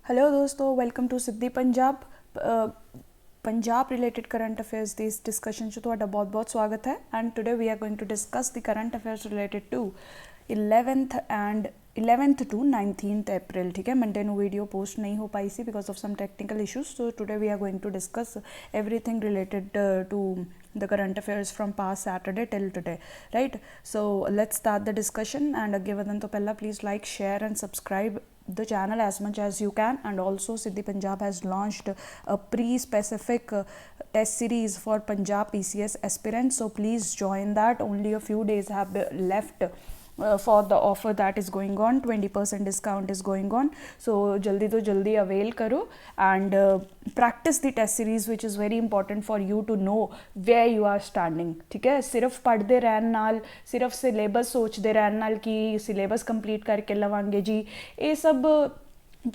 Hello दोस्तों, welcome to Siddhi Punjab. Punjab related current affairs ਦੀ ਇਸ ਡਿਸਕਸ਼ਨ 'ਚ ਤੁਹਾਡਾ ਬਹੁਤ-ਬਹੁਤ ਸਵਾਗਤ ਹੈ। And today we are going to discuss the current affairs related to 11th to 19th April। ठीक है, मंडे ਨੂੰ ਵੀਡੀਓ ਪੋਸਟ ਨਹੀਂ ਹੋ ਪਾਈ ਸੀ because of some technical issues. So today we are going to discuss everything related to the current affairs from past Saturday till today, right? So let's start the discussion, and ਅੱਗੇ ਵਧਣ ਤੋਂ ਪਹਿਲਾਂ please like, share and subscribe the channel as much as you can. And also Siddhi Punjab has launched a pre-specific test series for Punjab PCS aspirants, so please join that. Only a few days have left for the offer that is going on. 20% discount is going on, so jaldi to jaldi avail karo and practice the test series, which is very important for you to know where you are standing. ठीक है, सिर्फ पढ़ते रहने नाल, सिर्फ syllabus सोचते रहने नाल कि सिलेबस कंप्लीट करके लवांगे जी, ये सब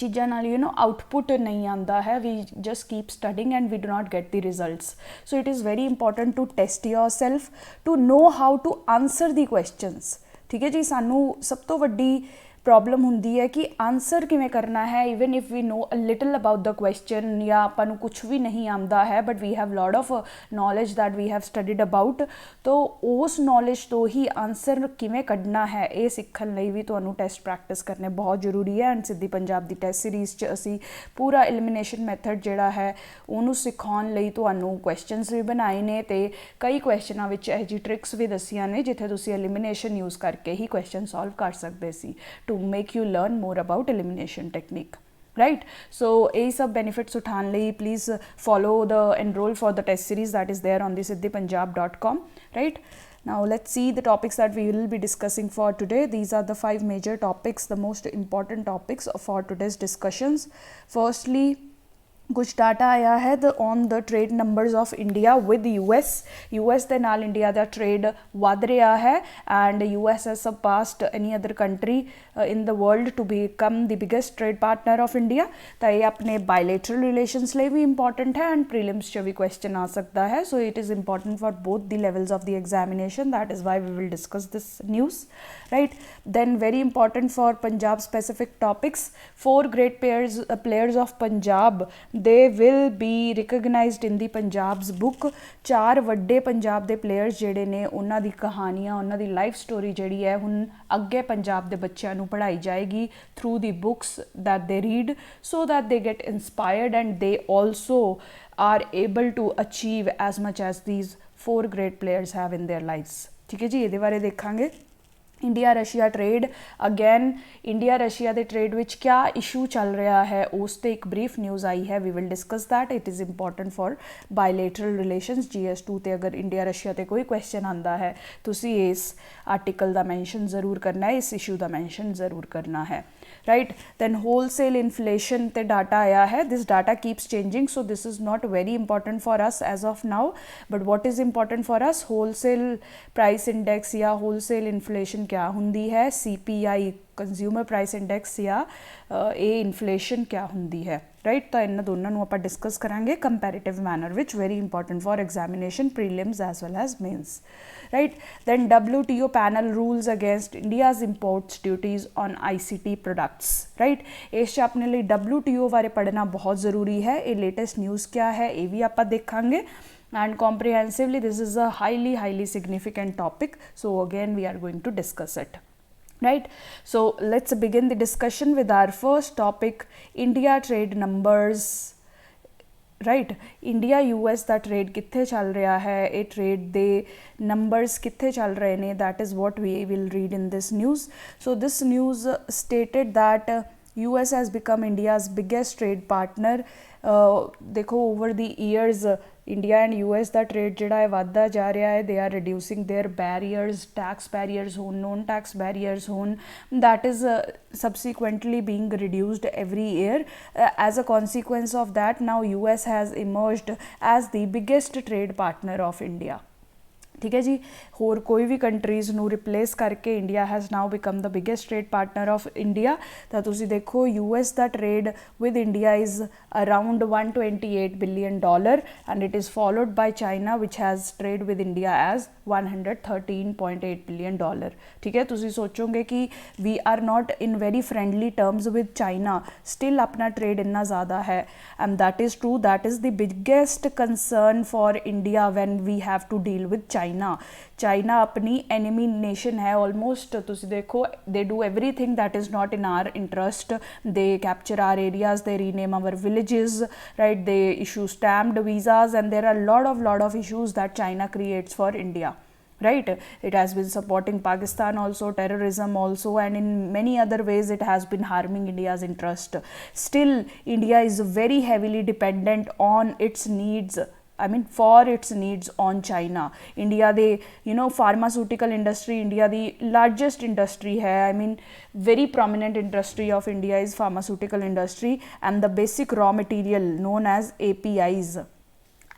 चीज़ों नाल यू नो आउटपुट नहीं आता है। We just keep studying and we do not get the results. So it is very important to test yourself, to know how to answer the questions. ठीक है जी, सानू सब तो वड्डी प्रॉब्लम होंदी है कि आंसर किवें करना है। Even if we know a little about the question या आपां नूं कुछ भी नहीं आंदा है, but we have lot of knowledge that we have studied about, तो उस नॉलेज तो ही आंसर किवें कढ़ना है ये सीखण लई भी तुहानूं टेस्ट प्रैक्टिस करने बहुत जरूरी है। एंड सिद्धि पंजाब दी टेस्ट सीरीज़ च असीं पूरा एलिमिनेशन मैथड जिहड़ा है उहनूं सिखाउण लई तुहानूं क्वेश्चनस भी बनाए ने ते कई क्वेश्चनां विच इहो जी ट्रिक्स भी दस्सियां ने जिथे तुसीं एलिमिनेशन यूज़ करके ही क्वेश्चन सॉल्व कर सकदे सी to make you learn more about elimination technique, right? So यही सब benefits उठाने लिए please follow the enroll for the test series that is there on the siddhipunjab.com, right? Now let's see the topics that we will be discussing for today. These are the 5 major topics, the most important topics for today's discussions. Firstly, कुछ data आया है on the trade numbers of India with US ਦੇ ਨਾਲ India ਦਾ trade ਵੱਧ ਰਿਹਾ ਹੈ and US has surpassed any other country in the world to become the biggest trade partner of India। ਤਾਂ ਇਹ ਆਪਣੇ bilateral relations ਲਈ ਵੀ important ਹੈ ਐਂਡ prelims 'ਚ ਵੀ question ਆ ਸਕਦਾ ਹੈ। so it is important for both the levels of the examination, that is why we will discuss this news, right? Then very important for Punjab specific topics, 4 great players of Punjab, they will be recognized in the Punjab's book। 4 ਵੱਡੇ ਪੰਜਾਬ ਦੇ players ਜਿਹੜੇ ਨੇ ਉਹਨਾਂ ਦੀ ਕਹਾਣੀਆਂ, ਉਹਨਾਂ ਦੀ life story ਜਿਹੜੀ ਹੈ ਹੁਣ ਅੱਗੇ ਪੰਜਾਬ ਦੇ ਬੱਚਿਆਂ ਨੂੰ ਪੜ੍ਹਾਈ ਜਾਏਗੀ through the books that they read, so that they get inspired and they also are able to achieve as much as these 4 great players have in their lives। ਠੀਕ ਹੈ ਜੀ, ਇਹਦੇ ਬਾਰੇ ਦੇਖਾਂਗੇ। India Russia trade, again India Russia के trade which क्या issue चल रहा है उस ते एक ब्रीफ न्यूज़ आई है। We will discuss that, it is important for bilateral relations. GS2 ते अगर इंडिया रशिया ते कोई क्वेश्चन आता है तुसी इस आर्टिकल का मैंशन ज़रूर करना है, इस इशू का मैंशन ज़रूर करना है, राइट? दैन होलसेल इन्फ्लेशन ते डाटा आया है। This data keeps changing, so this is not very important for us as of now, but what is important for us, wholesale price index या wholesale inflation क्या हुंदी है, CPI consumer price index या ये inflation क्या हुंदी है, right? तो इन्हां दोनों नूं आपां डिस्कस करांगे कंपैरेटिव मैनर विच, very important for examination prelims as well as mains, right? Then WTO panel rules against India's imports duties on ICT products, right? इस अपने लिए WTO बारे पढ़ना बहुत ज़रूरी है। ये लेटेस्ट न्यूज़ क्या है ये भी आपां देखांगे and comprehensively this is a highly significant topic, so again we are going to discuss it, right? So let's begin the discussion with our first topic, India trade numbers, right? India US the trade कित्थे चल रहा है, ये trade दे numbers कित्थे चल रहे ने, that is what we will read in this news। so this news stated that US has become India's biggest trade partner। देखो over the years India and US the trade ਜਿਹੜਾ ਹੈ ਵੱਧਦਾ ਜਾ ਰਿਹਾ ਹੈ। they are reducing their barriers, tax barriers ਹੋਣ, non tax barriers ਹੋਣ, that is subsequently being reduced every year। as a consequence of that, now US has emerged as the biggest trade partner of India, ठीक है जी। होर कोई भी countries ਨੂੰ replace ਕਰਕੇ India has now become the biggest trade partner of India. ਤਾਂ ਤੁਸੀਂ ਦੇਖੋ US ਦਾ trade with India is around $128 billion and it is followed by China which has trade with India as $113.8 billion. ਠੀਕ ਹੈ, ਤੁਸੀਂ ਸੋਚੋਗੇ ਕਿ we are not in very friendly terms with China, still ਆਪਣਾ ਟ੍ਰੇਡ ਇੰਨਾ ਜ਼ਿਆਦਾ ਹੈ and that is true, that is the biggest concern for India when we have to deal with China अपनी एनिमी नेशन है almost. तुसी देखो they do everything that is not in our interest, they capture our areas, they rename our villages, right, they issue stamped visas and there are lot of issues that China creates for India, right? It has been supporting Pakistan also, terrorism also, and in many other ways it has been harming India's interest. Still India is very heavily dependent on its needs, I mean for its needs on China. India the pharmaceutical industry, India the largest industry hai, I mean very prominent industry of India is pharmaceutical industry, and the basic raw material known as APIs,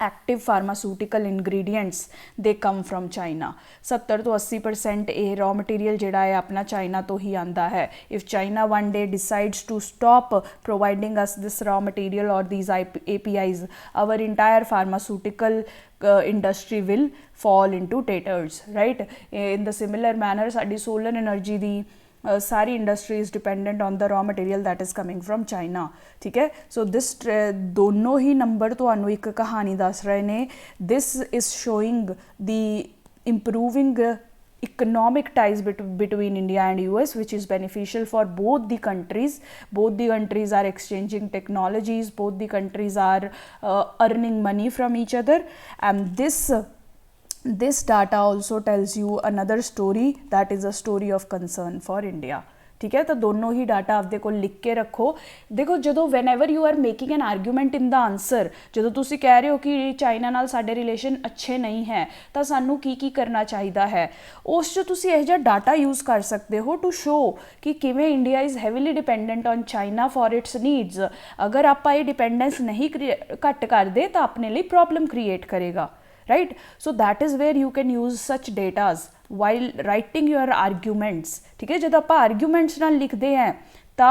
active pharmaceutical ingredients, they come from China. 70 to 80% ये raw material जोड़ा है अपना China तो ही आता है। If China one day decides to stop providing us this raw material और these APIs, our entire pharmaceutical industry will fall into tatters, right. In the similar manner साडी सोलर एनर्जी दी सारी industry is dependent on the raw material that is coming from China. ठीक है, so this दोनों ही number तुहानू एक कहानी दस रहे ने। This is showing the improving economic ties between India and US, which is beneficial for both the countries. Both the countries are exchanging technologies, both the countries are earning money from each other, and this data also tells you another story, that is a story of concern for India। ठीक है, तो दोनों ही data आपदे कोल लिख के रखो। देखो जो whenever you are making an argument in the answer, जो तुसी कह रहे हो कि चाइना नाल साडे रिलेशन अच्छे नहीं है, तो सानू की करना चाहिए है, उस जो तुसी यह जिहा डाटा यूज़ कर सकते हो टू शो कि किवें India is heavily dependent on China for its needs. अगर आप ये डिपेंडेंस नहीं घट कर दे तो अपने लिए प्रॉब्लम क्रिएट करेगा, right? So that is where you can use such datas while writing your arguments। ठीक है, जब आप आर्गूमेंट्स नाल लिखते हैं तो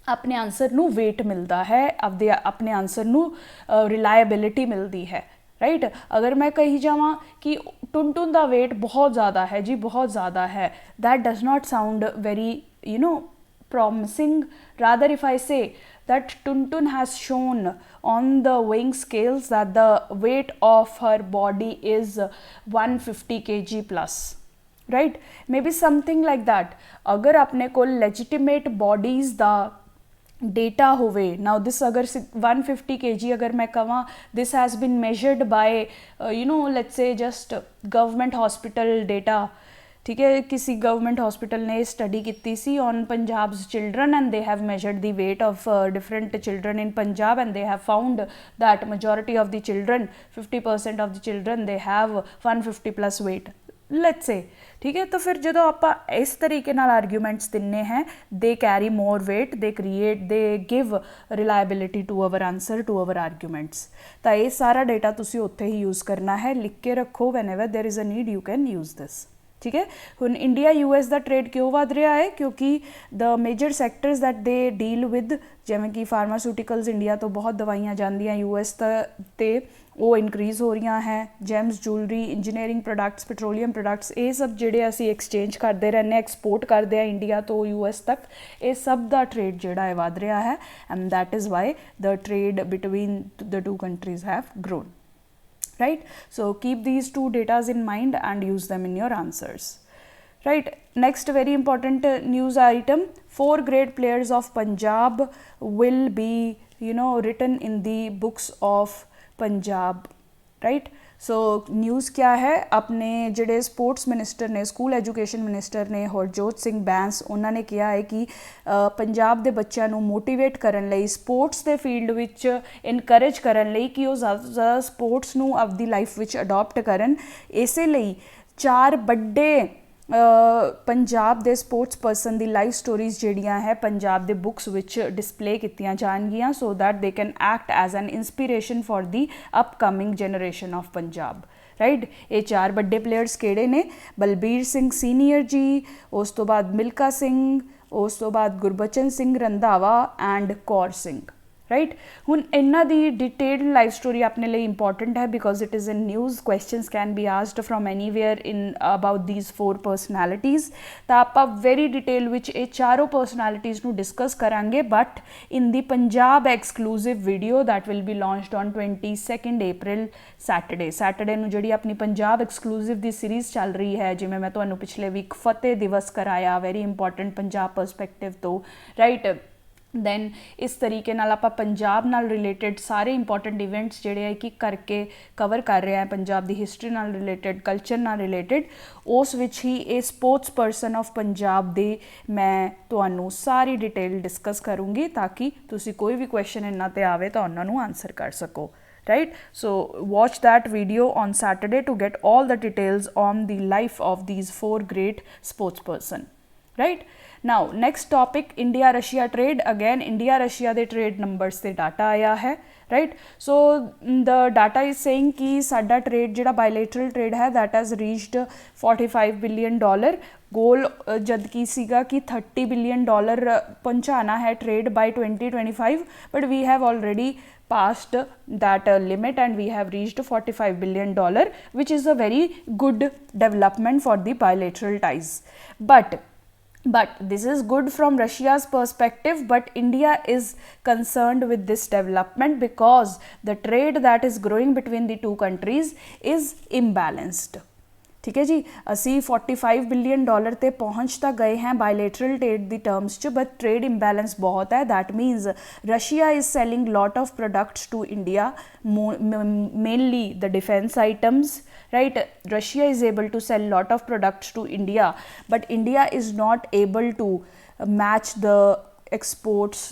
अपने आंसर नू वेट मिलता है, अपने आंसर नू रिलायबिलिटी मिलती है, राइट। अगर मैं कही जावां कि टुनटुन दा वेट बहुत ज़्यादा है जी, बहुत ज़्यादा है, that does not sound very promising। Rather if I say that Tuntun has shown on the weighing scales that the weight of her body is 150 kg plus, right? Maybe something like that। अगर अपने को legitimate bodies दा data होवे, now this अगर 150 kg अगर मैं कहां this has been measured by let's say just government hospital data. ठीक है, किसी गवर्नमेंट हॉस्पिटल ने स्टडी की सी on Punjab's children and they have measured the weight of different children in Punjab and they have found that majority of the children 50% of the children they have 150 plus weight, let's say. ठीक है, तो फिर जो आप इस तरीके नाल आर्गूमेंट्स दिने हैं, they carry more weight, they give reliability to our answer, to our arguments. तो ये सारा डेटा तुसी उत्थे ही यूज़ करना है, लिख के रखो, van ever there is a need you can use this. ठीक है, हुण इंडिया US का ट्रेड क्यों वध रहा है, क्योंकि the major sectors that they deal with, जिवें कि फार्मासूटिकल्स, इंडिया तो बहुत दवाइयाँ जांदियां US ते वो इनक्रीज़ हो रही हैं, James, jewellery, engineering products, petroleum products, ये सब जिहड़े असी एक्सचेंज करते रहने, एक्सपोर्ट करते हैं इंडिया तो US तक, ये सब का ट्रेड जिहड़ा है वध रहा है, and that is why the trade between the two countries have grown, right? So keep these two datas in mind and use them in your answers, right? Next very important news item, 4 great players of Punjab will be written in the books of Punjab, right? So news क्या है, अपने जिहड़े sports minister ने, school education minister ने हरजोत सिंह बैंस, उन्होंने कहा है कि पंजाब के बच्चों को मोटिवेट करने लई, स्पोर्ट्स के फील्ड विच इनकरेज करने लई कि वो ज़्यादा तो ज़्यादा स्पोर्ट्स नू अपनी लाइफ विच अडॉप्ट करन, इसे लई 4 बड़े पंजाब दे स्पोर्ट्स पर्सन दी लाइफ स्टोरीज जिहड़ियां है पंजाब दे बुक्स विच डिस्प्ले कीतियां जाणगियां, so that they can act as an inspiration for the upcoming generation of Punjab, right. ये 4 बड़े प्लेयर्स किहड़े ने? बलबीर सिंह सीनियर जी, उस तो बाद मिल्खा सिंह, उस तो बाद गुरबचन सिंह रंधावा एंड कौर सिंह, राइट। हुण इन्हां दी डिटेल्ड लाइफ स्टोरी अपने लिए इंपॉर्टेंट है because it is in news, questions can be asked from anywhere in about these 4 personalities. तो आप वेरी डिटेल विच ये चारों पर्सनैलिटीज़ नूं डिस्कस करांगे, but in the Punjab exclusive video that will be launched on 22 April Saturday नूं जिहड़ी अपनी Punjab exclusive दी series चल रही है, जिवें मैं तुहानूं पिछले वीक फतेह दिवस कराया, वेरी इंपॉर्टेंट पंजाब परसपैक्टिव तो, राइट। दैन इस तरीके नाल आपां पंजाब नाल रिलेटेड सारे इंपॉर्टेंट इवेंट्स जिहड़े है कि करके कवर कर रहे हैं, पंजाब दी हिस्टरी नाल रिलेटेड, कल्चर नाल रिलेटेड, उस विच ही ये स्पोर्ट्स पर्सन ऑफ पंजाब दे मैं तुहानूं सारी डिटेल डिस्कस करूँगी ताकि तुसीं कोई भी क्वेश्चन इन्हां ते आवे तो उन्हां नूं आंसर कर सको, right? So watch that video on Saturday to get all the details on the life of these 4 great sports person, right? Now next topic, India Russia trade. Again India Russia the trade numbers से data आया है, right? So the data is saying कि साडा trade जिहड़ा bilateral trade है that has reached $45 billion, गोल जद की सीगा कि $30 billion पहुंचाना है trade by 2025, but we have already passed that limit and we have reached $45 billion, which is a very good development for the bilateral ties. But this is good from Russia's perspective, but India is concerned with this development because the trade that is growing between the two countries is imbalanced. ठीक है जी, असी $45 billion ते पहुँच तो गए हैं bilateral trade दी terms च, बट ट्रेड इम्बैलेंस बहुत है। That means Russia is selling lot of products to India, mainly the defence items, right? Russia is able to sell lot of products to India, but India is not able to match the exports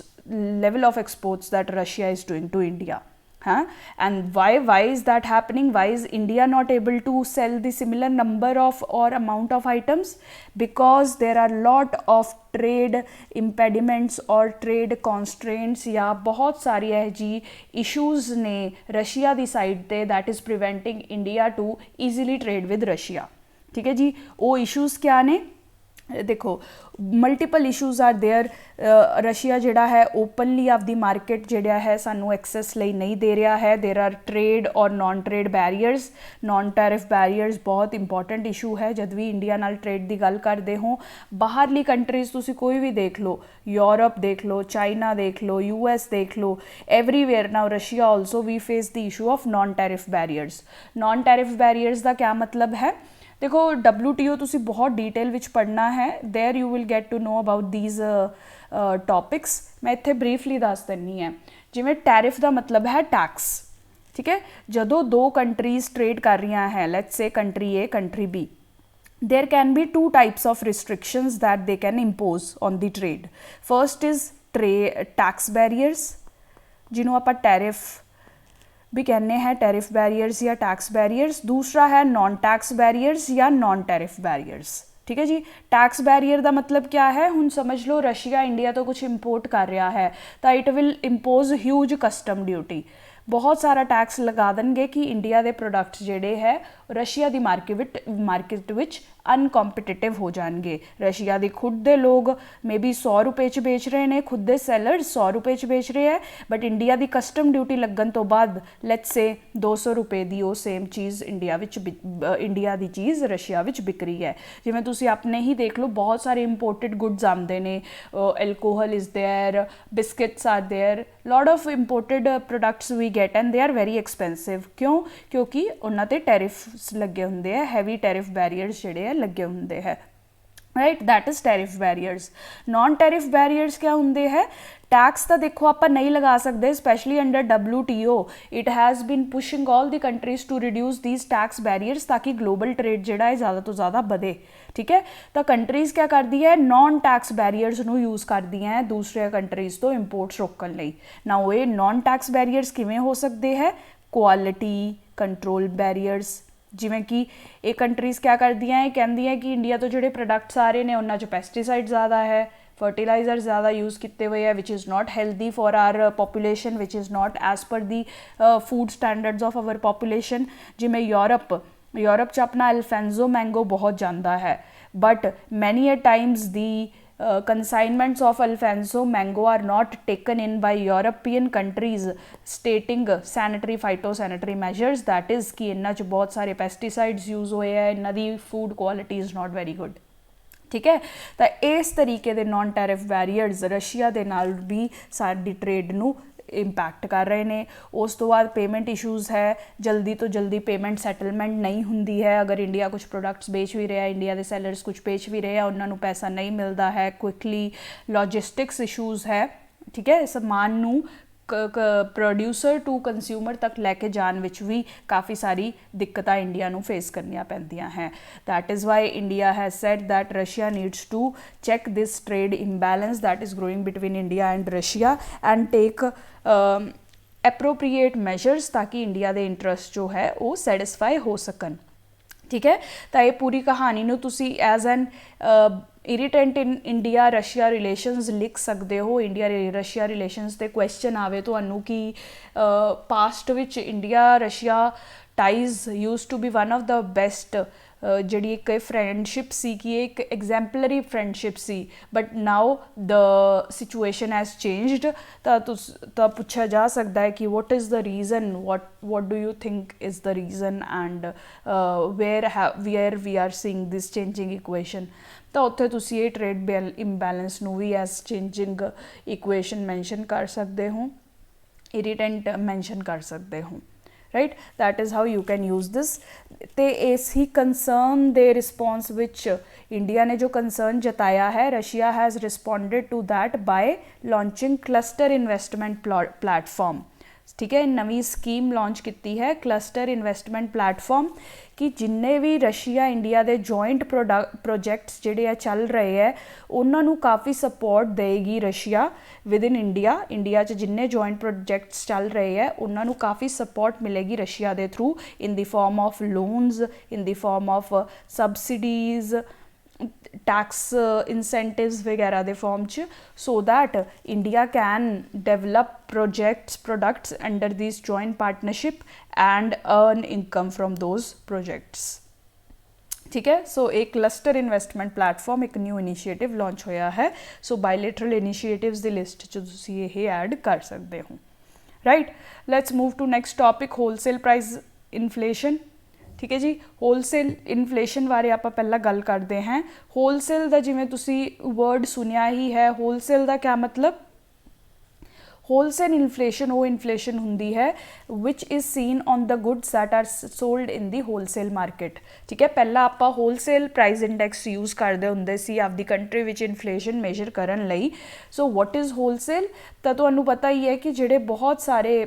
level of exports that Russia is doing to India. And why is that happening? Why is India not able to sell the similar number of or amount of items? Because there are lot of trade impediments or trade constraints या बहुत सारी जी issues ने Russia दी side ते that is preventing India to easily trade with Russia. ठीक है जी, वो issues क्या ने? देखो multiple issues are there. Russia जिहड़ा है ओपनली आपदी मार्केट जिहड़ा है सानू एक्सैस लई नहीं दे रहा है। देर आर ट्रेड और नॉन ट्रेड बैरीयर्स, नॉन टैरिफ बैरीयर्स बहुत इंपॉर्टेंट इशू है जद भी इंडिया नाल ट्रेड की गल करते हो। बाहरली कंट्रीज़ तुसी कोई भी देख लो, यूरोप देख लो, चाइना देख लो, US देख लो, everywhere now Russia also we face the issue of non tariff barriers. Non tariff barriers का क्या मतलब है? देखो WTO तुसी बहुत डिटेल विच पढ़ना है, there you will get to know about these topics. मैं इत्थे ब्रीफली दस दिनी है। जिमें टैरिफ का मतलब है टैक्स, ठीक है। जदों दो कंट्रीज़ ट्रेड कर रही हैं, let's say country A country B, there can be 2 types of restrictions that they can impose on the trade. First is tax barriers, जिन्हों आप टैरिफ भी कहने हैं, टैरिफ बैरियर्स या टैक्स बैरियर्स। दूसरा है नॉन टैक्स बैरियर्स या non tariff barriers, ठीक है जी। टैक्स बैरियर का मतलब क्या है? हुण समझ लो रशिया इंडिया तो कुछ इंपोर्ट कर रहा है तो it will impose huge custom duty, बहुत सारा टैक्स लगा देंगे कि इंडिया के प्रोडक्ट्स जिहड़े है रशिया की मार्केट विच अनकॉम्पिटिटिव हो जाएंगे। रशिया के खुद के लोग मे बी 100 रुपए च बेच रहे हैं, खुद के सैलर्स 100 रुपए च बेच रहे हैं, बट इंडिया की कस्टम ड्यूटी लगन तो बाद लेट्स से 200 रुपए की वो सेम चीज़ इंडिया की चीज़ रशिया विच बिक रही है। जिवें तुसीं अपने ही देख लो, बहुत सारे इंपोर्टेड गुड्स आते हैं, alcohol is there, biscuits are there, lot of imported products we get and they are very expensive. क्यों? क्योंकि उन्हां ते टैरिफ लगे होंदे है, हैवी टैरिफ बैरियर्स जिहड़े लगे होंदे है, right. That is tariff barriers. Non tariff barriers क्या होंदे है? टैक्स तो देखो आप नहीं लगा सकते, specially under WTO it has been pushing all the countries to reduce these tax barriers ताकि ग्लोबल ट्रेड जिहड़ा है ज़्यादा तो ज़्यादा बढ़े, ठीक है। तो कंट्रीज़ क्या करती है? नॉन टैक्स बैरियर्स नू यूज़ करती हैं दूसरे कंट्रीज़ तो इंपोर्ट्स रोकण लई। नाउ ये नॉन टैक्स बैरियर्स किवें हो सकते हैं? क्वालिटी कंट्रोल बैरियर्स, जिमें कि ये कंट्रीज़ क्या करती हैं, कहती हैं कि इंडिया तो जोड़े प्रोडक्ट्स आ रहे हैं उन्होंने जो पेस्टिसाइड ज़्यादा है, फर्टिलाइजर ज़्यादा यूज़ किए हुए हैं, which is not healthy for our population, which is not as per the food standards of our population. जिमें यूरोप यूरोप च अपना अल्फेंजो मैंगो बहुत जाता है, but many a times the consignments of Alfonso mango are not taken in by European countries stating sanitary phytosanitary measures, that is कि इन्ना च बहुत सारे पेस्टिसाइड्स यूज़ होए है, इन्ना दी food quality is not very good. ठीक है, तो इस तरीके के नॉन टैरिफ बैरीयर्स रशिया के नाल भी साडी ट्रेड नू इंपैक्ट कर रहे हैं। उस तो बाद पेमेंट इशूज़ है, जल्दी तो जल्दी पेमेंट सैटलमेंट नहीं होंदी है। अगर इंडिया कुछ प्रोडक्ट्स बेच भी रहा है, इंडिया के सैलर्स कुछ बेच भी रहे हैं, उन्होंने पैसा नहीं मिलता है क्विकली। लॉजिस्टिक्स इशूज़ है, ठीक है, समान नू प्रोड्यूसर टू कंज्यूमर तक लैके जान विच भी काफ़ी सारी दिक्कत इंडिया नू फेस करनिया पैंदियां हैं। That is why India has said that Russia needs to check this trade imbalance that is growing between India and Russia and take appropriate measures ताकि इंडिया के इंटरस्ट जो है वो सैटिस्फाई हो सकन। ठीक है, तो ये पूरी कहानी नू तुसी as an irritant in India Russia relations लिख सकते हो। इंडिया रशिया रिलेशनस ते क्वेश्चन आवे तो कि पास्ट विच India Russia ties used to be one of the best जी एक फ्रेंडशिप सी कि एक एग्जैम्पलरी फ्रेंडशिप सी, but now the situation has changed. तो पूछा जा सकता है कि what is the reason, what do you think is the reason and where we are seeing this changing equation. तो उत्थे तुसी ये ट्रेड इंबैलेंस नू भी एज चेंजिंग इक्वेशन मैंशन कर सकते हो, इरीटेंट मैंशन कर सकते हो, right. That is how you can use this. तो इस ही कंसर्न दे रिस्पॉन्स विच इंडिया ने जो कंसर्न जताया है, Russia has responded to that by launching cluster investment platform. ठीक है, नवी स्कीम लॉन्च की है क्लस्टर इन्वेस्टमेंट प्लेटफॉर्म कि जिन्ने भी रशिया इंडिया के जॉइंट प्रोजेक्ट्स जिहड़े चल रहे हैं उन्होंने काफ़ी सपोर्ट देगी रशिया विद इन इंडिया च जिन्ने जॉइंट प्रोजेक्ट्स चल रहे हैं उन्होंने काफ़ी सपोर्ट मिलेगी रशिया के through in the form of loans, in the form of subsidies, tax incentives वगैरह के फॉर्म च, so that India can develop products under this joint partnership and earn income from those projects. ठीक है, so एक cluster investment platform एक new initiative launch होया है। So bilateral initiatives की लिस्ट च तुसीं ये ऐड कर सकते हो, right. Let's move to next topic, wholesale price inflation. ठीक है जी, होलसेल इन्फ्लेशन बारे आप पहला गल करते हैं। होलसेल का जिमें तुसी वर्ड सुनिया ही है, होलसेल का क्या मतलब? होलसेल इन्फ्लेशन वो इन्फ्लेशन होंगी है which is seen on the goods that are sold in the wholesale market. ठीक है, पहला आप होलसेल प्राइस इंडेक्स यूज़ करते होंगे सी आपदी कंट्री विच इन्फ्लेशन मेजर करन लई। So what is wholesale? तो तुहानू पता ही है कि जिहड़े बहुत सारे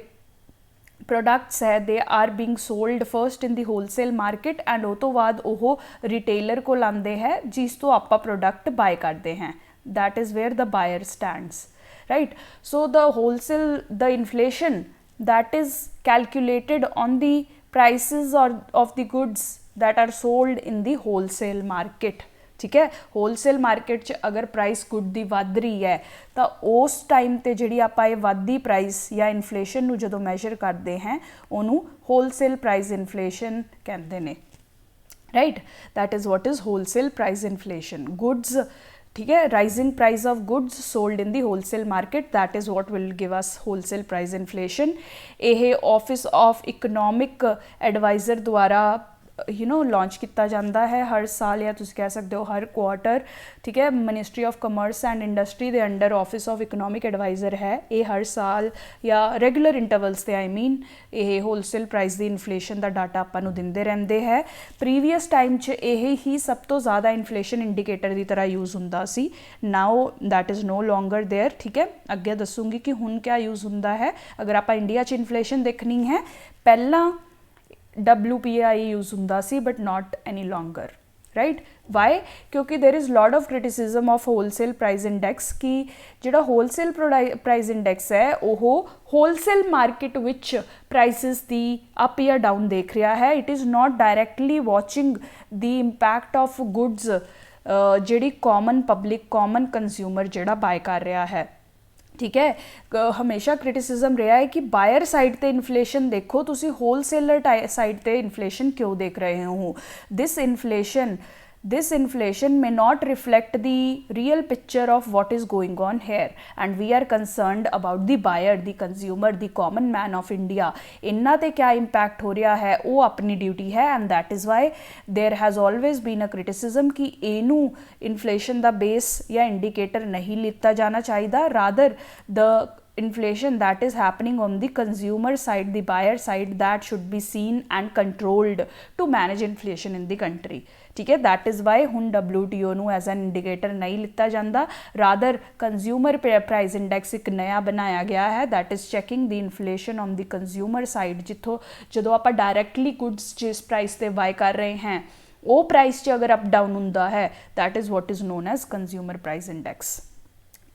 प्रोडक्ट्स है they are being sold first in the wholesale market and वो तो बाद वो रिटेलर को लाते हैं जिस तो आप प्रोडक्ट बाय करते हैं। That is where the buyer stands, right? So the wholesale, the inflation that is calculated on the prices or of the goods that are sold in the wholesale market। ठीक है, wholesale market च अगर price good की वध रही है तो उस टाइम ते जिहड़ी आपां ये वधदी प्राइस या इन्फ्लेशन नू जदों मैजर करते हैं उन्होंने होलसेल प्राइस इन्फ्लेशन कहते हैं, right. That is what is wholesale price inflation. Goods, ठीक है, rising price of goods sold in the wholesale market, that is what will give us wholesale price inflation. यह office of economic adviser द्वारा launch किया जाता है हर साल या तुम कह सकते हो हर क्वार्टर। ठीक है, ministry of commerce and industry के under office of economic adviser है, ये हर साल या रेगूलर इंटरवल्स से ये होलसेल प्राइस की इन्फ्लेशन का डाटा आपको देंदे रहंदे है। प्रीवियस टाइम यही ही सब तो ज़्यादा इन्फ्लेशन इंडीकेटर की तरह यूज़ होंदा सी, now that is no longer there. ठीक है, अगे दसूँगी कि हुण क्या यूज़ होंदा है। अगर आप इंडिया च इन्फ्लेशन देखनी है, पहला WPI यूज़ होंदा सी but not any longer, right. Why? क्योंकि there is lot of criticism of wholesale price index कि जिहड़ा होलसेल प्राइस इंडेक्स है वो होलसेल मार्केट विच प्राइसिस दी अप या डाउन देख रहा है। It is not directly watching the impact of goods जिहड़ी कॉमन पब्लिक कॉमन कंज्यूमर जिहड़ा बाय कर रहा है। ठीक है। हमेशा क्रिटिसिज्म रहा है कि बायर साइड ते इन्फ्लेशन देखो, तुसी होलसेलर साइड ते इन्फ्लेशन क्यों देख रहे हो। This inflation may not reflect the real picture of what is going on here, and we are concerned about the buyer, the consumer, the common man of India. इन्ना ते क्या impact हो रहा है वो अपनी ड्यूटी है, and that is why there has always been a criticism कि एनू inflation दा base या indicator नहीं लिता जाना चाहिए, rather the inflation that is happening on the consumer side, the buyer side, that should be seen and controlled to manage inflation in the country. ठीक है, that is Y हुण WTO नू as an indicator नहीं लिता जाता, rather consumer price index एक नया बनाया गया है that is checking the inflation on the consumer side, जितों जो आप डायरैक्टली गुड्स जिस प्राइस से बाय कर रहे हैं वो प्राइस च अगर अप डाउन होंदा है that is what is known as consumer price index.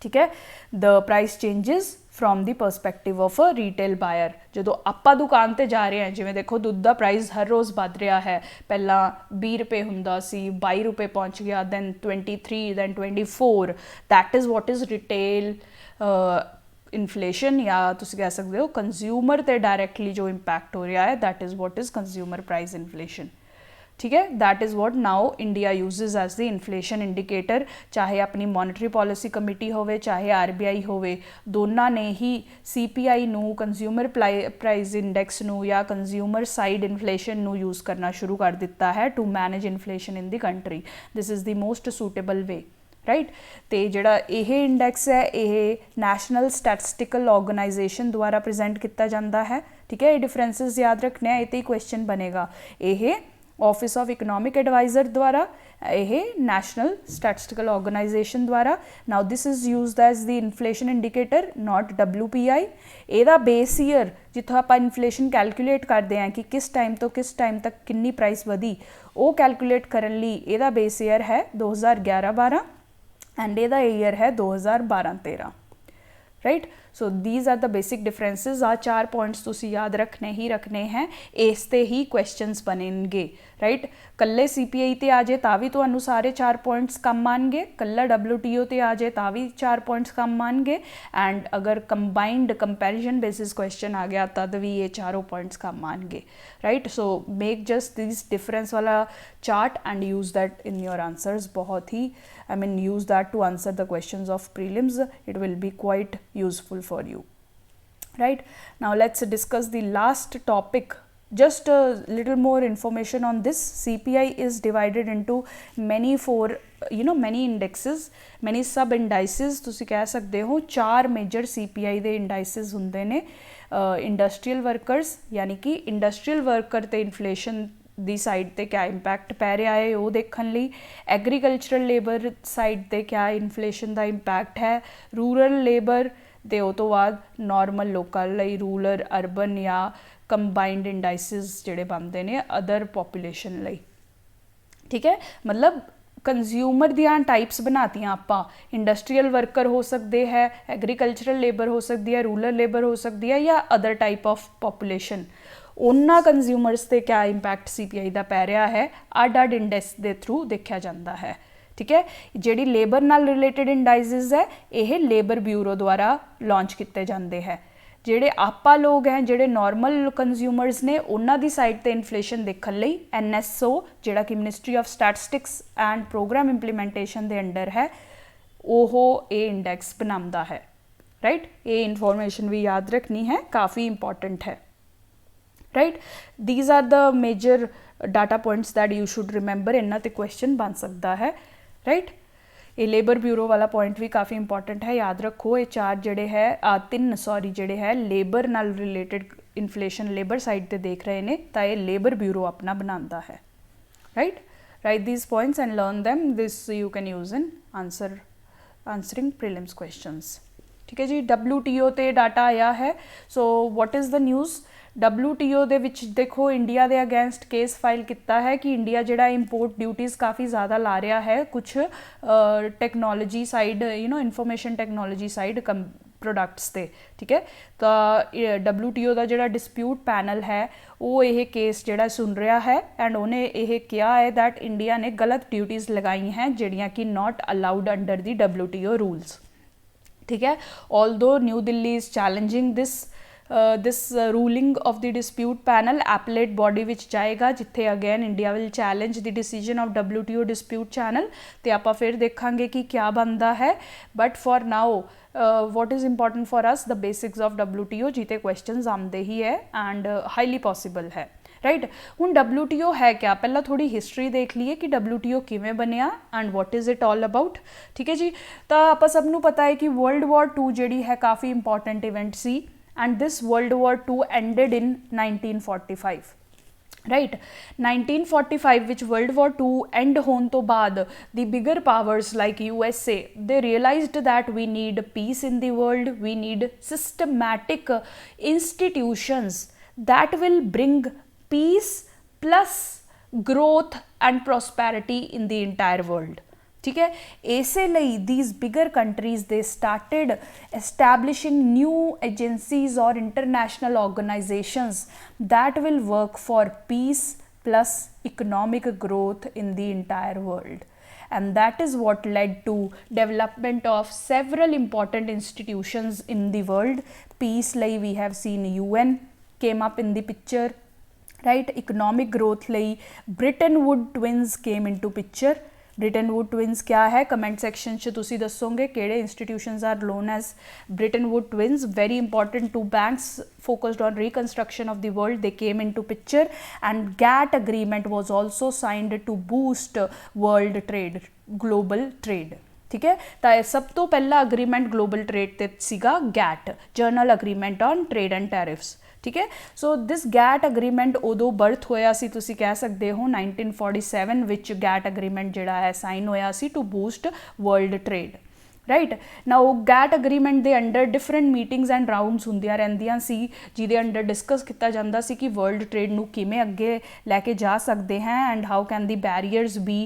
ठीक है, the price changes from the perspective of a retail buyer. जो आप दुकान पर जा रहे हैं, जिमें देखो दुध का प्राइस हर रोज़ बढ़ रहा है, पहला 20 रुपये होंदा सी, 22 रुपये पहुँच गया, then 23, then 24, that is what is retail inflation, या तुसीं कह सकते हो कंज्यूमर ते डायरैक्टली जो इंपैक्ट हो रहा है that is what is consumer price inflation. ठीक है, that is what now India uses as the inflation indicator, चाहे अपनी मॉनेटरी पॉलिसी कमेटी होवे चाहे RBI होवे, दोनों ने ही CPI नू, कंज्यूमर प्राइस इंडैक्स नू या कंज्यूमर साइड इन्फ्लेशन नू यूज़ करना शुरू कर दिता है to manage inflation in the country. This is the most suitable way, right. तो जोड़ा ये इंडैक्स है ये नैशनल स्टैटिस्टिकल ऑर्गेनाइजेशन द्वारा प्रजेंट किया जाता है। ठीक है, ये डिफरेंसिस याद रखने हैं, ये क्वेश्चन बनेगा। ये ऑफिस ऑफ इकनॉमिक एडवाइजर द्वारा, यह नैशनल स्टैटिस्टिकल ऑर्गेनाइजेशन द्वारा। Now this is used as the inflation indicator, not WPI। ਇਹਦਾ बेस ईयर जितों आप इन्फ्लेशन कैलकुलेट करते हैं कि किस टाइम तो किस टाइम तक कितनी प्राइस वधी, वो कैलकुलेट करने लिए ਇਹਦਾ बेस ईयर है 2011-12 एंड ਇਹਦਾ ईयर है 2012-13, right. So these are the basic differences. आ 4 पॉइंट्स तुसी याद रखने ही रखने हैं, इस ते ही क्वेश्चनस बनेंगे, राइट। कल्ले CPI ते आ जाए ता भी तुहानू सारे 4 पॉइंट्स कम आएंगे, कल्ला WTO ते आ जाए ता भी 4 पॉइंट्स कम आएंगे, एंड अगर कंबाइंड कंपैरिजन बेसिस क्वेश्चन आ गया तद भी ये चारों पॉइंट्स कम आएंगे, right. So make just this difference वाला chart and use that in your answers. बहुत ही use that to answer the questions of prelims. It will be quite useful for you, right? Now let's discuss the last topic. Just a little more information on this. CPI is divided into many indexes, many sub indices. तुसी कह सकते हो 4 major CPI दे indices हुंदे ने। Industrial workers, यानी कि industrial worker ते inflation दी side ते क्या इंपैक्ट पै रहा है वो देखने लई, एग्रीकल्चरल लेबर साइड ते क्या इन्फ्लेशन का इंपैक्ट है, रूरल लेबर ते वो तो बाद नॉर्मल लोकां लई रूरल अर्बन या कंबाइंड इंडाइसिस जिहड़े बनते हैं अदर पॉपूलेशन लई। ठीक है, मतलब कंज्यूमर दियां टाइप्स बनातियां आपां, इंडस्ट्रीयल वर्कर हो सकते हैं, एग्रीकल्चरल लेबर हो सकती है, रूरल लेबर हो सकती है, या अदर टाइप ऑफ पॉपूलेशन। उन्ना कंज्यूमर्स ते क्या इंपैक्ट CPI का पै रहा है अड इंडेक्स के थ्रू देखा जाता है। ठीक है, जिहड़ी लेबर नाल रिलेटेड इंडाइसिस है यह लेबर ब्यूरो द्वारा लॉन्च किए जाते हैं। जिहड़े आपा लोग हैं, जिहड़े नॉर्मल कंज्यूमर्स ने, उन्हां दी साइड ते इन्फ्लेशन देखने लई NSO जिहड़ा कि ministry of statistics and programme implementation के अंडर है, ओहो ये इंडैक्स बनाता है, राइट। ये इन्फॉर्मेशन भी याद रखनी है, काफ़ी इंपॉर्टेंट है, right. These are the major data points that you should remember. इन्ना ते क्वेश्चन बन सकता है, राइट। ये लेबर ब्यूरो वाला पॉइंट भी काफ़ी इंपॉर्टेंट है, याद रखो। ये 4 जड़े है 3 जड़े है लेबर नाल रिलेटेड इन्फ्लेशन लेबर साइड ते देख रहे हैं, तो ये लेबर ब्यूरो अपना बनाता है, right. Right these points and learn them, this you can use in answering prelims questions. ठीक है जी, WTO ते डाटा आया है। So what is the news. WTO दे विच देखो इंडिया के अगेंस्ट केस फाइल किया है कि इंडिया जिहड़ा इंपोर्ट ड्यूटीज़ काफ़ी ज़्यादा ला रहा है कुछ technology side, information technology side products ते। ठीक है, तो WTO का जिहड़ा डिस्प्यूट पैनल है वो ये केस जिहड़ा सुन रहा है, एंड उन्हें यह कहा है दैट इंडिया ने गलत ड्यूटीज़ लगाई हैं जिहड़ियां कि not allowed under the WTO rules. ठीक है। Although new Delhi is challenging this ruling of the dispute panel, appellate body ਵਿੱਚ ਜਾਏਗਾ ਜਿੱਥੇ again India will challenge the decision of WTO dispute channel, ਤੇ ਆਪਾਂ ਫਿਰ ਦੇਖਾਂਗੇ ਕਿ ਕਿਆ ਬਣਦਾ ਹੈ। But for now what is important for us, the basics of WTO ਜਿਹਤੇ questions ਆਉਂਦੇ ਹੀ ਹੈ ਐਂਡ ਹਾਈਲੀ ਪੋਸੀਬਲ ਹੈ, ਰਾਈਟ। ਹੁਣ WTO ਹੈ ਕਿਆ, ਪਹਿਲਾਂ ਥੋੜੀ ਹਿਸਟਰੀ ਦੇਖ ਲਈਏ ਕਿ WTO ਕਿਵੇਂ ਬਣਿਆ and what is it all about, ਠੀਕ ਹੈ ਜੀ। ਤਾਂ ਆਪਾਂ ਸਭ ਨੂੰ ਪਤਾ ਹੈ ਕਿ ਵਰਲਡ ਵਾਰ 2 ਜਿਹੜੀ ਹੈ ਕਾਫੀ ਇੰਪੋਰਟੈਂਟ ਇਵੈਂਟ ਸੀ and this World War II ended in 1945, right। 1945 ਵਿੱਚ World War II end ਹੋਣ ਤੋਂ ਬਾਅਦ the bigger powers like USA, they realized that we need peace in the world, we need systematic institutions that will bring peace plus growth and prosperity in the entire world, ठीक है। इसे ਲਈ these bigger countries they started establishing new agencies or international organizations that will work for peace plus economic growth in the entire world, and that is what led to development of several important institutions in the world। Peace ਲਈ we have seen UN came up in the picture, right। economic growth ਲਈ Bretton Woods twins came into picture। Bretton Wood twins क्या है, comment section च तुसी दसोगे किहड़े institutions are known as Bretton Wood twins. Very important 2 banks focused on reconstruction of the world, they came into picture, and GATT agreement was also signed to boost world trade, global trade, ठीक है। तो सब तो पहला agreement global trade ते सीगा GATT, journal agreement on trade and tariffs, ठीक है। सो दिस GATT अग्रीमेंट उदों बर्थ होया सी, तुसी कह सकते हो 1947 विच GATT अग्रीमेंट जिहड़ा है साइन होया सी to boost world trade, right. Now GATT agreement दे under different meetings and rounds हुंदियां रहिंदियां सी, जिहदे अंडर डिस्कस किया जाता सी कि वर्ल्ड ट्रेड नूं किवें अगे लैके जा सकते हैं and how can the barriers be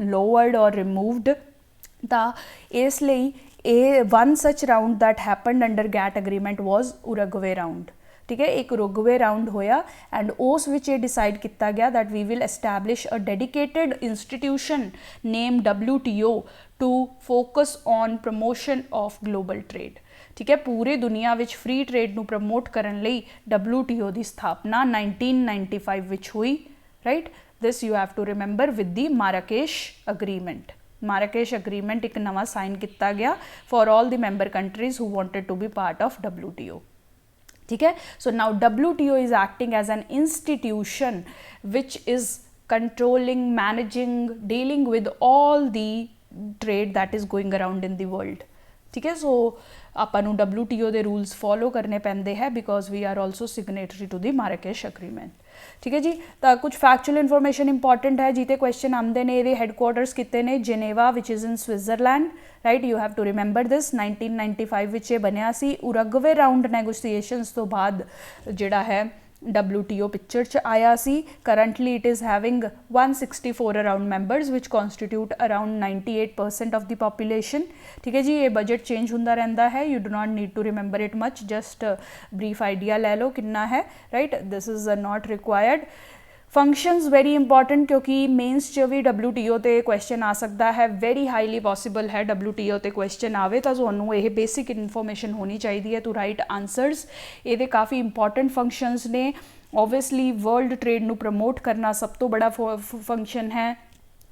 lowered और रिमूवड। तां इसलिए one such round that happened under GATT agreement was Uruguay round, ठीक है। एक उरुग्वे राउंड होया एंड उस विच ये डिसाइड किया गया that we will establish a dedicated institution name WTO to focus on promotion of global trade, ठीक है। पूरे दुनिया विच फ्री ट्रेड नूं प्रमोट करन लई WTO की स्थापना 1995 विच हुई, right. This you have to remember with the Marrakesh agreement. Marrakesh agreement एक नवा साइन किया गया for all the member countries who wanted to be part of WTO, ठीक है। So now WTO is acting as an institution which is controlling, managing, dealing with all the trade that is going around in the world, ठीक है। सो ਆਪਾਂ ਨੂੰ WTO ਦੇ rules follow करने पैंदे है because we are also signatory to the Marrakesh agreement, ठीक है जी। तो कुछ फैक्चुअल इन्फॉर्मेशन इंपॉर्टेंट है जिते क्वेश्चन आते हैं। ये हैडकुआटर्स कितने ने, Geneva which is in Switzerland, right. You have to remember this. 1995 विच बनया सी। उरुग्वे राउंड नैगोशिएशंस तो बाद जिहड़ा है WTO पिक्चर च आया सी। Currently it is having 164 around members which constitute around 98% of the population, ठीक है जी। ये बजट चेंज होंदा रहिंदा है, you do not need to remember it much, just brief idea ले लो कितना है, right. This is not required. Functions very important क्योंकि मेन्स च भी WTO ते क्वेश्चन आ सकता है, वेरी हाईली पॉसिबल है WTO ते क्वेश्चन आवे तो तुहानूं ये बेसिक इन्फॉर्मेशन होनी चाहिए है टू राइट आंसरस। ये काफ़ी इंपॉर्टेंट फंक्शनस ने। ओबवियसली वर्ल्ड ट्रेड नूं प्रमोट करना सब तो बड़ा फंक्शन है।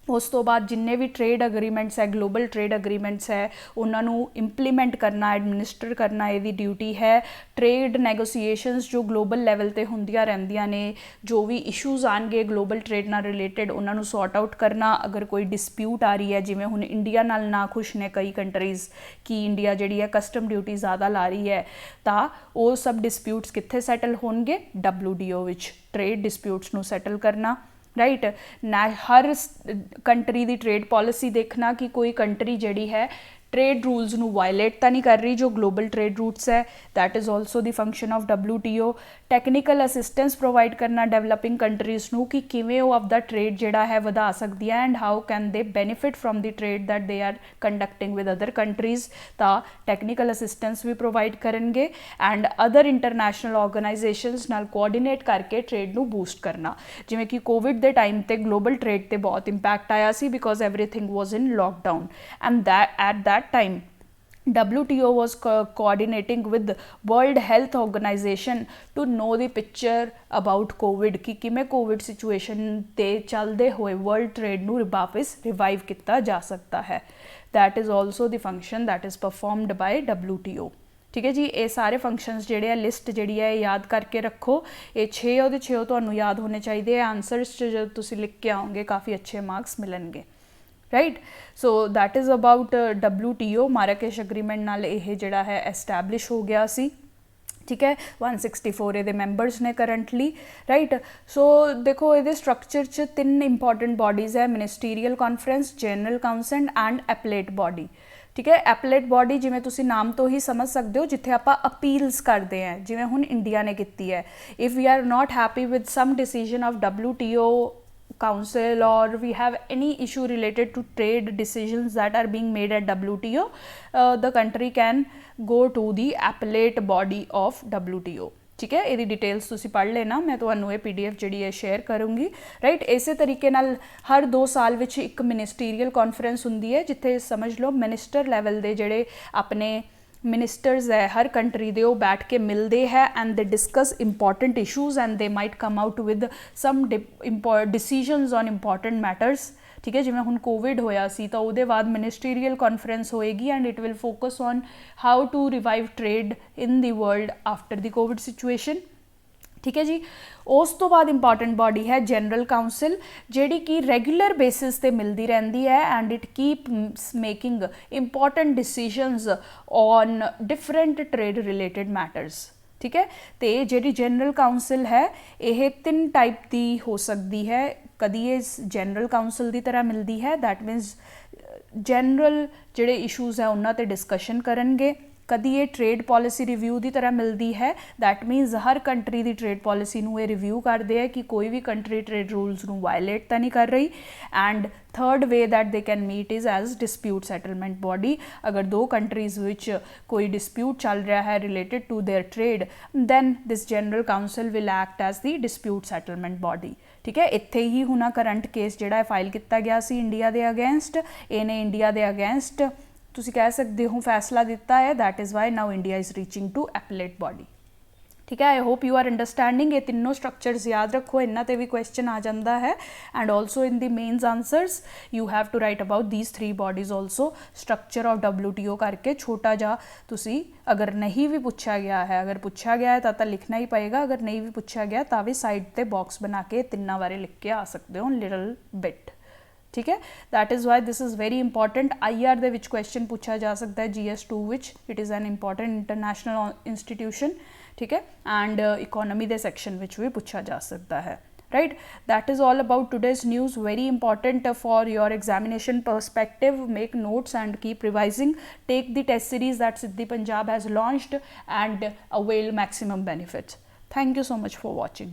उस तो बाद जिन्ने भी ट्रेड अग्रीमेंट्स है, ग्लोबल ट्रेड अग्रीमेंट्स है, उन्होंने इंप्लीमेंट करना, एडमिनिस्टर करना ये ड्यूटी है। ट्रेड नैगोशिएशंस जो ग्लोबल लैवल पर होंदियां रहिंदियां ने, जो भी इशूज़ आएंगे ग्लोबल ट्रेड नाल रिलेटेड उन्होंने सॉर्ट आउट करना। अगर कोई डिस्प्यूट आ रही है, जिमें हुण इंडिया नाल ना खुश ने कई कंट्रीज़ कि इंडिया जिहड़ी है कस्टम ड्यूटी ज़्यादा ला रही है, तो वो सब डिस्प्यूट्स कित्थे सैटल होणगे, WTO विच। ट्रेड डिस्प्यूट्स नूं सैटल करना, राइट। हर कंट्री की ट्रेड पॉलिसी देखना कि कोई कंट्री जिहड़ी है ट्रेड रूल्स नूं वायलेट तो नहीं कर रही, जो ग्लोबल ट्रेड रूट्स है, that is also the function of WTO। Technical assistance provide करना डेवलपिंग कंट्रीज़ नूं कि किवें वो आपदा ट्रेड जिहड़ा है वधा सकदी है and how can they benefit from the trade that they are conducting with other countries. तो टैक्नीकल असिस्टेंस भी प्रोवाइड करेंगे एंड अदर इंटरनेशनल ऑर्गेनाइजेशंस नाल कोआर्डीनेट करके ट्रेड नूं बूस्ट करना। जिवें कि कोविड के टाइम ते ग्लोबल ट्रेड ते बहुत इंपैक्ट आया सी because everything was in lockdown and that at that that time WTO was coordinating with World Health Organization to know the picture about COVID कि किमें कोविड सिचुएशन ते चलते हुए वर्ल्ड ट्रेड नू वापस रिवाइव किया जा सकता है. That is also the function that is performed by WTO. ठीक है जी. ये सारे फंक्शनस जिहड़े लिस्ट जिहड़ी है याद करके रखो. ये 6 ਉਹਦੇ 6 ਤੁਹਾਨੂੰ याद होने चाहिए. आंसरस जो तुसी लिख के आओगे काफ़ी अच्छे मार्क्स मिलणगे. Right. So that is about WTO. Marrakesh agreement नाल ये जिहड़ा है एस्टैबलिश हो गया सी. ठीक है. 164 ये मैंबरस ने करंटली. राइट. सो देखो ये स्ट्रक्चर च 3 इंपॉर्टेंट बॉडीज़ है. Ministerial conference, general council and appellate body. ठीक है. एपलेट बॉडी जिमें तुसी नाम तो ही समझ सकते हो जिथे आप अपील्स करते हैं जिमें हुण इंडिया ने की है. If we are not happy with some decision of WTO council or we have any issue related to trade decisions that are being made at WTO, the country can go to the appellate body of WTO. ठीक है. ये details तुसी पढ़ लेना. मैं तुहानू ये PDF जिहड़ी है शेयर करूँगी. राइट. इस तरीके नाल हर 2 साल विच एक मिनिस्टीरियल कॉन्फ्रेंस हुंदी है जिथे समझ लो मिनिस्टर लैवल दे जिहड़े अपने मिनिस्टर्स है हर कंट्री दे बैठ के मिलते हैं and they discuss important issues and they might come out with some decisions on important matters. ठीक है. जिवें हुण कोविड होया सी तो उहदे बाद मिनिस्टीरियल कॉन्फ्रेंस होएगी and it will focus on how to revive trade in the world after the covid situation. ठीक है जी. उस तो बाद इंपॉर्टेंट बॉडी है जनरल काउंसिल जिहड़ी कि रेगुलर बेसिस ते मिलती रहती है and it keeps making important decisions on different trade related matters. ठीक है. तो जिहड़ी जनरल काउंसिल है यह 3 टाइप की हो सकती है. कदी ये जनरल काउंसिल की तरह मिलती है दैट मीनस जनरल जिहड़े इशूज़ है उन्हां ते डिस्कशन करनगे. कदी ये ट्रेड पॉलिसी रिव्यू की तरह मिलती है दैट मीनस हर कंट्री की ट्रेड पॉलिसी नूं ये रिव्यू करते हैं कि कोई भी कंट्री ट्रेड रूल्स नूं वायलेट तो नहीं कर रही. And third way that they can meet is as dispute settlement body. अगर 2 कंट्रीज़ विच कोई डिस्प्यूट चल रहा है related to their trade then this general council will act as the dispute settlement body. ठीक है. इत्थे ही हुणा करंट केस जिहड़ा फाइल किया गया सी इंडिया के अगेंस्ट. इन्हें इंडिया के अगेंस्ट तुसी कह सकते हो फैसला दिता है. That is why now India is reaching to appellate body. ठीक है. I hope you are understanding. ये तीनों स्ट्रक्चर्स याद रखो. इन्हां ते भी क्वेश्चन आ जाता है and also in the mains answers you have to write about these 3 bodies also. Structure of WTO करके छोटा जा तुसी अगर नहीं भी पूछा गया है, अगर पूछा गया है तो लिखना ही पएगा. अगर नहीं भी पूछा गया तो भी साइड पर बॉक्स बना के 3 बारे लिख के आ सकते हो लिटल बिट. ठीक है. That is why this is very important. IR दे विच क्वेश्चन पूछा जा सकता है GS2 विच it is an important international institution. ठीक है. एंड इकोनॉमी दे सेक्शन विच भी पूछा जा सकता है. Right. That is all about today's news. Very important for your examination perspective. Make notes and keep revising. Take the test series that Siddhi Punjab has launched and avail maximum benefits. Thank you so much for watching.